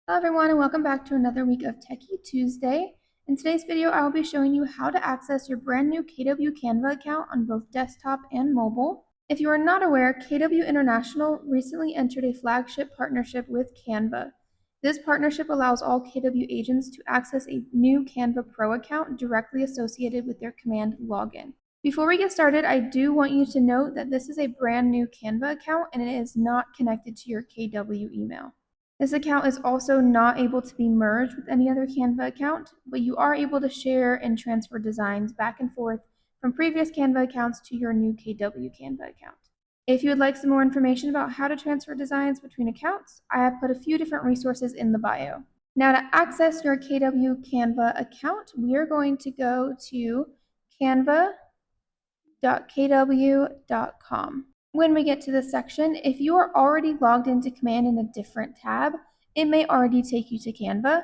Hello everyone and welcome back to another week of Techy Tuesday. In today's video, I will be showing you how to access your brand new KW Canva account on both desktop and mobile. If you are not aware, KW International recently entered a flagship partnership with Canva. This partnership allows all KW agents to access a new Canva Pro account directly associated with their command login. Before we get started, I do want you to note that this is a brand new Canva account and it is not connected to your KW email. This account is also not able to be merged with any other Canva account, but you are able to share and transfer designs back and forth from previous Canva accounts to your new KW Canva account. If you would like some more information about how to transfer designs between accounts, I have put a few different resources in the bio. Now, to access your KW Canva account, we are going to go to canva.kw.com. When we get to this section, if you are already logged into Command in a different tab, it may already take you to Canva.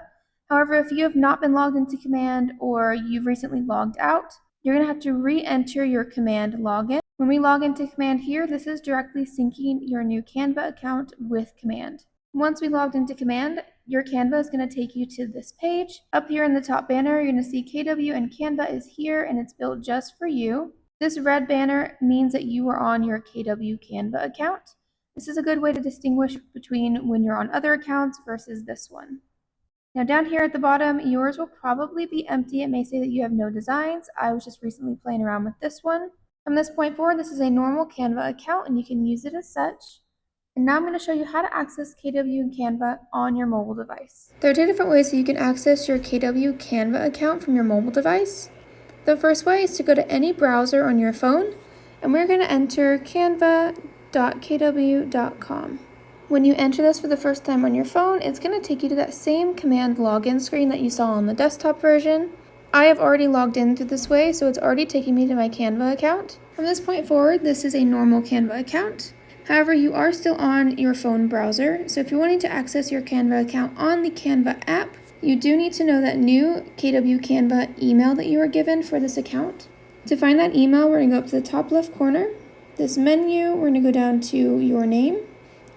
However, if you have not been logged into Command or you've recently logged out, you're going to have to re-enter your Command login. When we log into Command here, this is directly syncing your new Canva account with Command. Once we logged into Command, your Canva is going to take you to this page. Up here in the top banner, you're going to see KW and Canva is here and it's built just for you. This red banner means that you are on your KW Canva account. This is a good way to distinguish between when you're on other accounts versus this one. Now down here at the bottom, yours will probably be empty. It may say that you have no designs. I was just recently playing around with this one. From this point forward, this is a normal Canva account and you can use it as such. And now I'm going to show you how to access KW and Canva on your mobile device. There are two different ways that you can access your KW Canva account from your mobile device. The first way is to go to any browser on your phone, and we're going to enter canva.kw.com. When you enter this for the first time on your phone, it's going to take you to that same command login screen that you saw on the desktop version. I have already logged in through this way, so it's already taking me to my Canva account. From this point forward, this is a normal Canva account. However, you are still on your phone browser, so if you're wanting to access your Canva account on the Canva app, you do need to know that new KW Canva email that you were given for this account. To find that email, we're going to go up to the top left corner. This menu, we're going to go down to your name.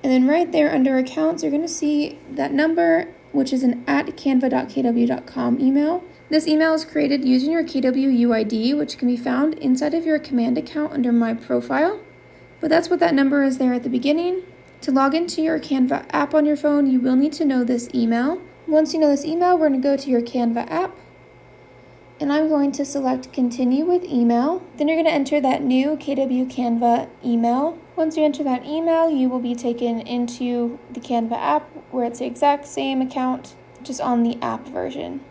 And then right there under accounts, you're going to see that number, which is an @canva.kw.com email. This email is created using your KW UID, which can be found inside of your command account under My Profile. But that's what that number is there at the beginning. To log into your Canva app on your phone, you will need to know this email. Once you know this email, we're going to go to your Canva app, and I'm going to select Continue with Email. Then you're going to enter that new KW Canva email. Once you enter that email, you will be taken into the Canva app where it's the exact same account, just on the app version.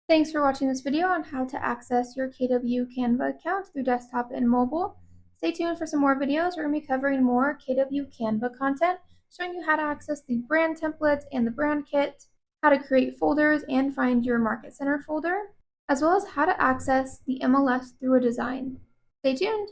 Thanks for watching this video on how to access your KW Canva account through desktop and mobile. Stay tuned for some more videos. We're going to be covering more KW Canva content, showing you how to access the brand templates and the brand kit, how to create folders and find your Market Center folder, as well as how to access the MLS through a design. Stay tuned!